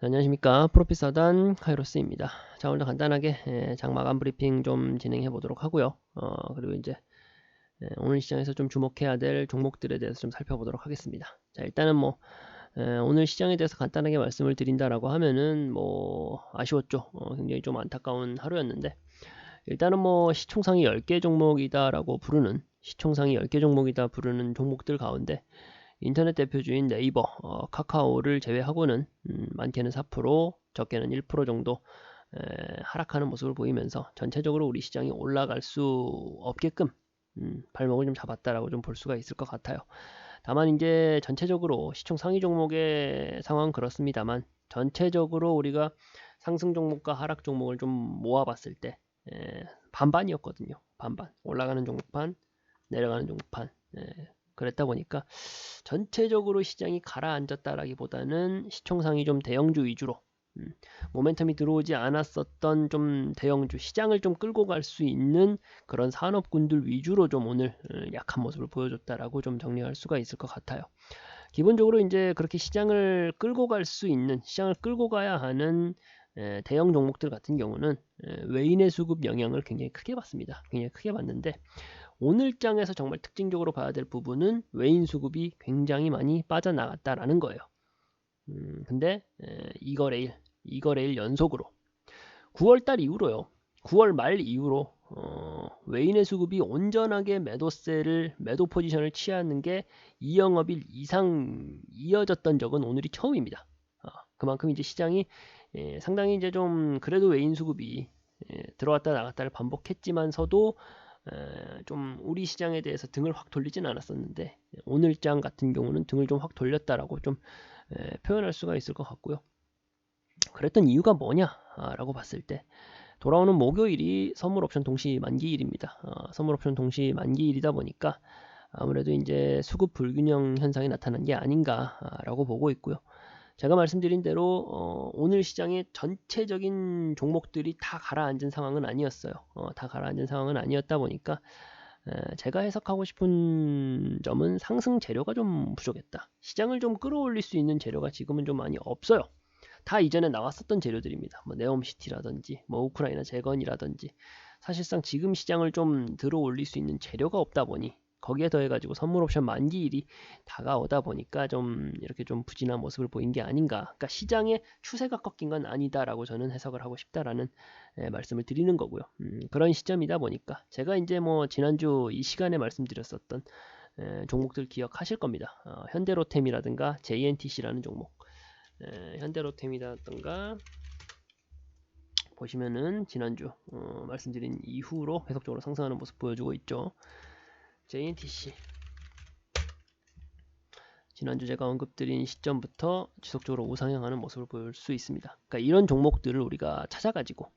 안녕하십니까. 프로피서단 카이로스입니다. 자, 오늘 간단하게 장마감 브리핑 좀 진행해 보도록 하고요. 그리고 이제 오늘 시장에서 좀 주목해야 될 종목들에 대해서 좀 살펴보도록 하겠습니다. 자, 일단은 오늘 시장에 대해서 간단하게 말씀을 드린다라고 하면은 아쉬웠죠. 굉장히 좀 안타까운 하루였는데, 일단은 시총상위 10개 종목이다라고 부르는, 시총상위 10개 종목이다 부르는 종목들 가운데 인터넷 대표주인 네이버, 카카오를 제외하고는 많게는 4%, 적게는 1% 정도 하락하는 모습을 보이면서 전체적으로 우리 시장이 올라갈 수 없게끔 발목을 좀 잡았다라고 좀 볼 수가 있을 것 같아요. 다만 이제 전체적으로 시총 상위 종목의 상황은 그렇습니다만, 전체적으로 우리가 상승 종목과 하락 종목을 좀 모아봤을 때 반반이었거든요. 반반. 올라가는 종목판, 내려가는 종목판. 그랬다 보니까 전체적으로 시장이 가라앉았다라기보다는 시총상이 좀 대형주 위주로 모멘텀이 들어오지 않았었던 좀 대형주, 시장을 좀 끌고 갈 수 있는 그런 산업군들 위주로 좀 오늘 약한 모습을 보여줬다라고 좀 정리할 수가 있을 것 같아요. 기본적으로 이제 그렇게 시장을 끌고 갈 수 있는, 시장을 끌고 가야 하는 대형 종목들 같은 경우는 외인의 수급 영향을 굉장히 크게 받습니다. 굉장히 크게 받는데, 오늘 장에서 정말 특징적으로 봐야 될 부분은 외인 수급이 굉장히 많이 빠져나갔다라는 거예요. 근데 2거래일 연속으로 9월달 이후로요. 9월 말 이후로 외인의 수급이 온전하게 매도 포지션을 취하는 게 2영업일 이상 이어졌던 적은 오늘이 처음입니다. 그만큼 이제 시장이 상당히 이제 좀 그래도 외인 수급이 들어왔다 나갔다를 반복했지만서도 좀 우리 시장에 대해서 등을 확 돌리진 않았었는데, 오늘 장 같은 경우는 등을 좀 확 돌렸다라고 좀 표현할 수가 있을 것 같고요. 그랬던 이유가 뭐냐라고 봤을 때, 돌아오는 목요일이 선물옵션 동시 만기일입니다. 선물옵션 동시 만기일이다 보니까 아무래도 이제 수급 불균형 현상이 나타난 게 아닌가라고 보고 있고요. 제가 말씀드린 대로 오늘 시장의 전체적인 종목들이 다 가라앉은 상황은 아니었어요. 다 가라앉은 상황은 아니었다 보니까 제가 해석하고 싶은 점은 상승 재료가 좀 부족했다. 시장을 좀 끌어올릴 수 있는 재료가 지금은 좀 많이 없어요. 다 이전에 나왔었던 재료들입니다. 네옴시티라든지 우크라이나 재건이라든지, 사실상 지금 시장을 좀 들어올릴 수 있는 재료가 없다 보니, 거기에 더해가지고 선물옵션 만기일이 다가오다 보니까 좀 이렇게 좀 부진한 모습을 보인 게 아닌가. 그러니까 시장의 추세가 꺾인 건 아니다라고 저는 해석을 하고 싶다라는 말씀을 드리는 거고요. 그런 시점이다 보니까 제가 이제 지난주 이 시간에 말씀드렸었던 종목들 기억하실 겁니다. 현대로템이라든가 JNTC라는 종목, 현대로템이라든가 보시면은 지난주 말씀드린 이후로 계속적으로 상승하는 모습 보여주고 있죠. JNTC 지난주 제가 언급드린 시점부터 지속적으로 우상향하는 모습을 볼 수 있습니다. 그러니까 이런 종목들을 우리가 찾아가지고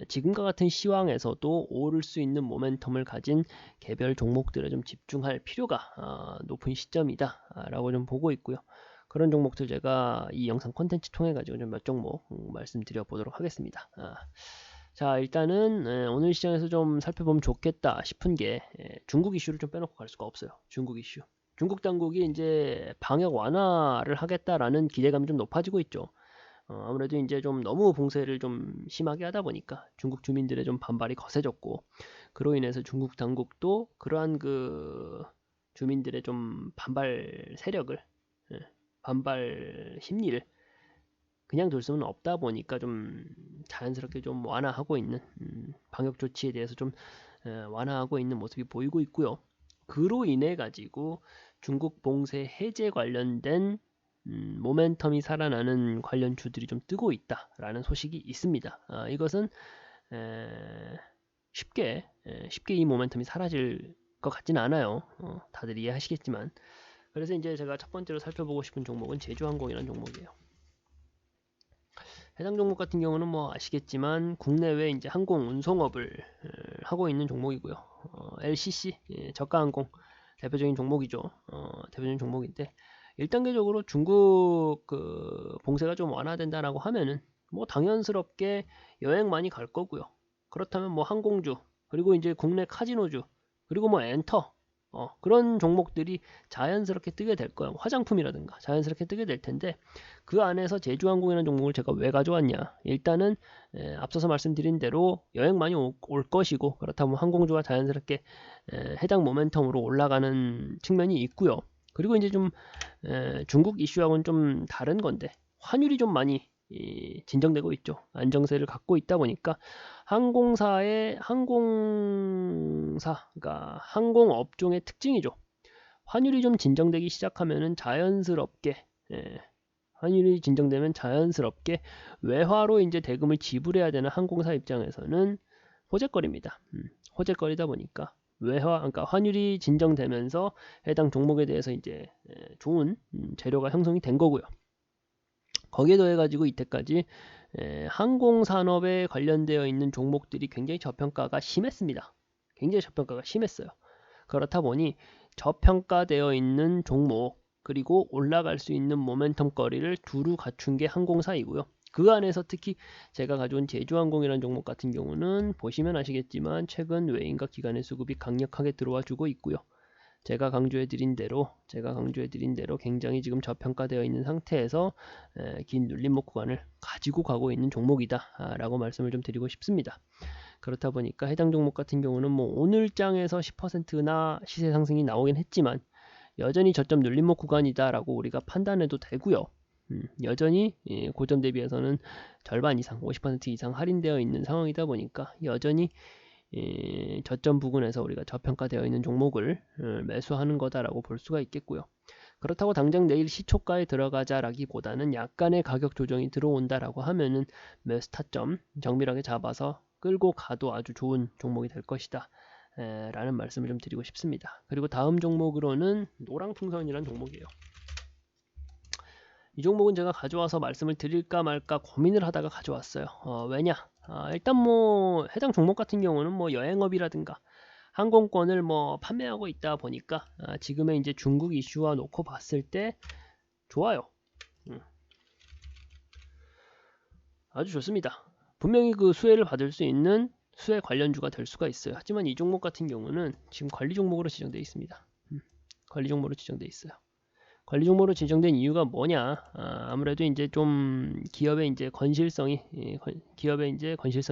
지금과 같은 시황에서도 오를 수 있는 모멘텀을 가진 개별 종목들에 좀 집중할 필요가 높은 시점이다 라고 좀 보고 있고요. 그런 종목들 제가 이 영상 콘텐츠 통해 가지고 좀 몇 종목 말씀드려 보도록 하겠습니다. 자, 일단은 오늘 시장에서 좀 살펴보면 좋겠다 싶은 게, 중국 이슈를 좀 빼놓고 갈 수가 없어요. 중국 이슈. 중국 당국이 이제 방역 완화를 하겠다라는 기대감이 좀 높아지고 있죠. 아무래도 이제 좀 너무 봉쇄를 좀 심하게 하다 보니까 중국 주민들의 좀 반발이 거세졌고, 그로 인해서 중국 당국도 그러한 그 주민들의 좀 반발 세력을, 반발 심리를 그냥 둘 수는 없다 보니까 좀 자연스럽게 좀 완화하고 있는, 방역 조치에 대해서 좀 완화하고 있는 모습이 보이고 있고요. 그로 인해 가지고 중국 봉쇄 해제 관련된 모멘텀이 살아나는 관련 주들이 좀 뜨고 있다라는 소식이 있습니다. 이것은 쉽게 이 모멘텀이 사라질 것 같지는 않아요. 다들 이해하시겠지만. 그래서 이제 제가 첫 번째로 살펴보고 싶은 종목은 제주항공이라는 종목이에요. 해당 종목 같은 경우는 아시겠지만 국내외 이제 항공 운송업을 하고 있는 종목이고요. LCC 저가항공 대표적인 종목이죠. 대표적인 종목인데, 1단계적으로 중국 그 봉쇄가 좀 완화된다라고 하면은 당연스럽게 여행 많이 갈 거고요. 그렇다면 항공주, 그리고 이제 국내 카지노주, 그리고 엔터, 그런 종목들이 자연스럽게 뜨게 될 거예요. 화장품이라든가 자연스럽게 뜨게 될 텐데 그 안에서 제주항공이라는 종목을 제가 왜 가져왔냐. 일단은 앞서서 말씀드린 대로 여행 많이 올 것이고 그렇다면 항공주가 자연스럽게 해당 모멘텀으로 올라가는 측면이 있고요. 그리고 이제 좀 중국 이슈하고는 좀 다른 건데 환율이 좀 많이 진정되고 있죠. 안정세를 갖고 있다 보니까 그러니까 항공업종의 특징이죠. 환율이 좀 진정되기 시작하면은 환율이 진정되면 자연스럽게 외화로 이제 대금을 지불해야 되는 항공사 입장에서는 호재거리입니다. 호재거리다 보니까 그러니까 환율이 진정되면서 해당 종목에 대해서 이제 좋은 재료가 형성이 된 거고요. 거기에 더해가지고 이때까지 항공산업에 관련되어 있는 종목들이 굉장히 저평가가 심했습니다. 굉장히 저평가가 심했어요. 그렇다 보니 저평가되어 있는 종목 그리고 올라갈 수 있는 모멘텀 거리를 두루 갖춘 게 항공사이고요. 그 안에서 특히 제가 가져온 제주항공이라는 종목 같은 경우는 보시면 아시겠지만 최근 외인과 기관의 수급이 강력하게 들어와 주고 있고요. 제가 강조해 드린 대로 굉장히 지금 저평가되어 있는 상태에서 긴 눌림목 구간을 가지고 가고 있는 종목이다 라고 말씀을 좀 드리고 싶습니다. 그렇다 보니까 해당 종목 같은 경우는 뭐 오늘장에서 10%나 시세 상승이 나오긴 했지만 여전히 저점 눌림목 구간이다 라고 우리가 판단해도 되고요. 여전히 고점 대비해서는 절반 이상 50% 이상 할인되어 있는 상황이다 보니까 여전히 저점 부근에서 우리가 저평가되어 있는 종목을 매수하는 거다라고 볼 수가 있겠고요. 그렇다고 당장 내일 시초가에 들어가자라기보다는 약간의 가격 조정이 들어온다라고 하면은 매수 타점 정밀하게 잡아서 끌고 가도 아주 좋은 종목이 될 것이다 라는 말씀을 좀 드리고 싶습니다. 그리고 다음 종목으로는 노랑풍선이라는 종목이에요. 이 종목은 제가 가져와서 말씀을 드릴까 말까 고민을 하다가 가져왔어요. 왜냐? 일단 뭐 해당 종목 같은 경우는 뭐 여행업이라든가 항공권을 뭐 판매하고 있다 보니까 지금의 이제 중국 이슈와 놓고 봤을 때 좋아요. 아주 좋습니다. 분명히 그 수혜를 받을 수 있는 수혜 관련주가 될 수가 있어요. 하지만 이 종목 같은 경우는 지금 관리 종목으로 지정되어 있습니다. 관리 종목으로 지정되어 있어요. 관리 종목으로 지정된 이유가 뭐냐? 아무래도 이제 좀 기업의 이제 건실성이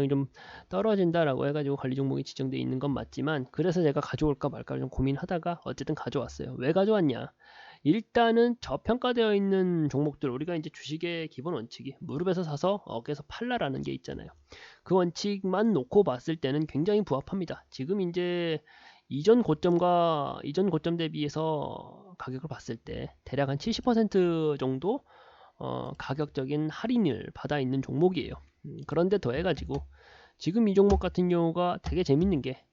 좀 떨어진다라고 해가지고 관리 종목이 지정되어 있는 건 맞지만 그래서 제가 가져올까 말까 좀 고민하다가 어쨌든 가져왔어요. 왜 가져왔냐? 일단은 저평가되어 있는 종목들 우리가 이제 주식의 기본 원칙이 무릎에서 사서 어깨에서 팔라라는 게 있잖아요. 그 원칙만 놓고 봤을 때는 굉장히 부합합니다. 지금 이제 이전 고점 대비해서 가격을 봤을 때 대략 한 70% 정도 가격적인 할인을 받아 있는 종목이에요. 그런데 더해가지고 지금 이 종목 같은 경우가 되게 재밌는 게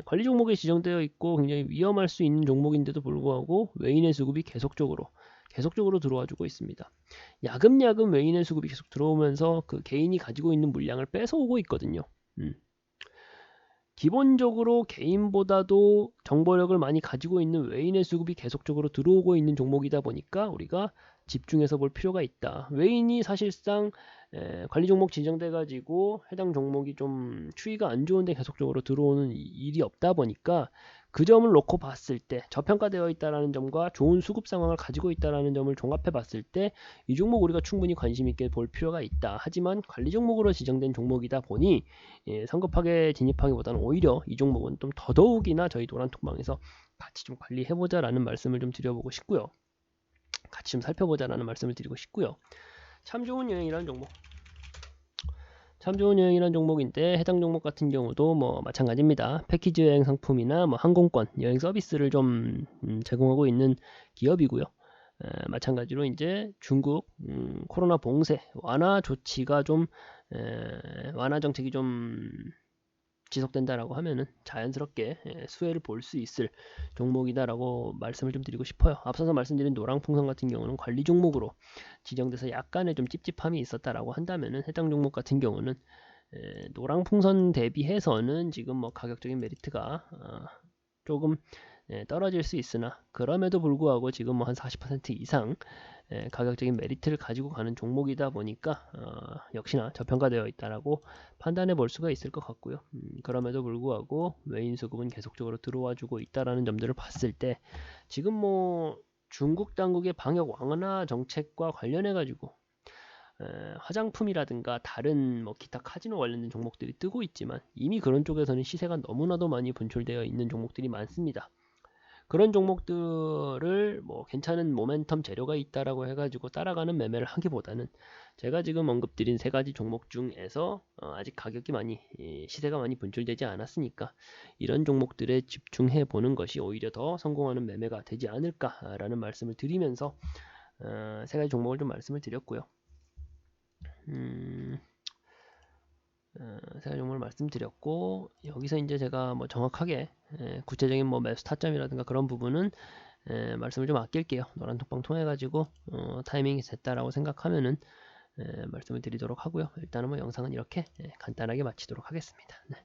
관리 종목에 지정되어 있고 굉장히 위험할 수 있는 종목인데도 불구하고 외인의 수급이 계속적으로 들어와 주고 있습니다. 야금야금 외인의 수급이 계속 들어오면서 그 개인이 가지고 있는 물량을 뺏어오고 있거든요. 기본적으로 개인보다도 정보력을 많이 가지고 있는 외인의 수급이 계속적으로 들어오고 있는 종목이다 보니까 우리가 집중해서 볼 필요가 있다. 외인이 사실상 관리 종목 지정돼 가지고 해당 종목이 좀 추이가 안 좋은데 계속적으로 들어오는 일이 없다 보니까 그 점을 놓고 봤을 때 저평가되어 있다는 점과 좋은 수급 상황을 가지고 있다는 점을 종합해 봤을 때 이 종목 우리가 충분히 관심 있게 볼 필요가 있다. 하지만 관리 종목으로 지정된 종목이다 보니 성급하게 진입하기보다는 오히려 이 종목은 좀 더더욱이나 저희 노란톡방에서 같이 좀 관리해보자라는 말씀을 좀 드려보고 싶고요. 같이 좀 살펴보자라는 말씀을 드리고 싶고요. 참 좋은 여행이라는 종목인데 해당 종목 같은 경우도 뭐 마찬가지입니다. 패키지 여행 상품이나 뭐 항공권, 여행 서비스를 좀 제공하고 있는 기업이고요. 마찬가지로 이제 중국 코로나 봉쇄 완화 조치가 좀 완화 정책이 좀 지속된다라고 하면은 자연스럽게 수혜를 볼 수 있을 종목이다라고 말씀을 좀 드리고 싶어요. 앞서서 말씀드린 노랑풍선 같은 경우는 관리 종목으로 지정돼서 약간의 좀 찝찝함이 있었다라고 한다면은 해당 종목 같은 경우는 노랑풍선 대비해서는 지금 뭐 가격적인 메리트가 조금 떨어질 수 있으나 그럼에도 불구하고 지금 뭐 한 40% 이상 가격적인 메리트를 가지고 가는 종목이다 보니까 역시나 저평가되어 있다라고 판단해 볼 수가 있을 것 같고요. 그럼에도 불구하고 외인 수급은 계속적으로 들어와 주고 있다라는 점들을 봤을 때 지금 뭐 중국 당국의 방역 완화 정책과 관련해 가지고 화장품이라든가 다른 뭐 기타 카지노 관련된 종목들이 뜨고 있지만 이미 그런 쪽에서는 시세가 너무나도 많이 분출되어 있는 종목들이 많습니다. 그런 종목들을 뭐 괜찮은 모멘텀 재료가 있다라고 해가지고 따라가는 매매를 하기보다는 제가 지금 언급드린 세 가지 종목 중에서 아직 가격이 많이 시세가 많이 분출되지 않았으니까 이런 종목들에 집중해 보는 것이 오히려 더 성공하는 매매가 되지 않을까라는 말씀을 드리면서 세 가지 종목을 좀 말씀을 드렸고요. 세 가지 종목을 말씀드렸고 여기서 이제 제가 뭐 정확하게 구체적인 뭐 매수 타점이라든가 그런 부분은 말씀을 좀 아낄게요. 노란 톡방 통해 가지고 타이밍이 됐다라고 생각하면은 말씀을 드리도록 하고요. 일단은 뭐 영상은 이렇게 간단하게 마치도록 하겠습니다. 네.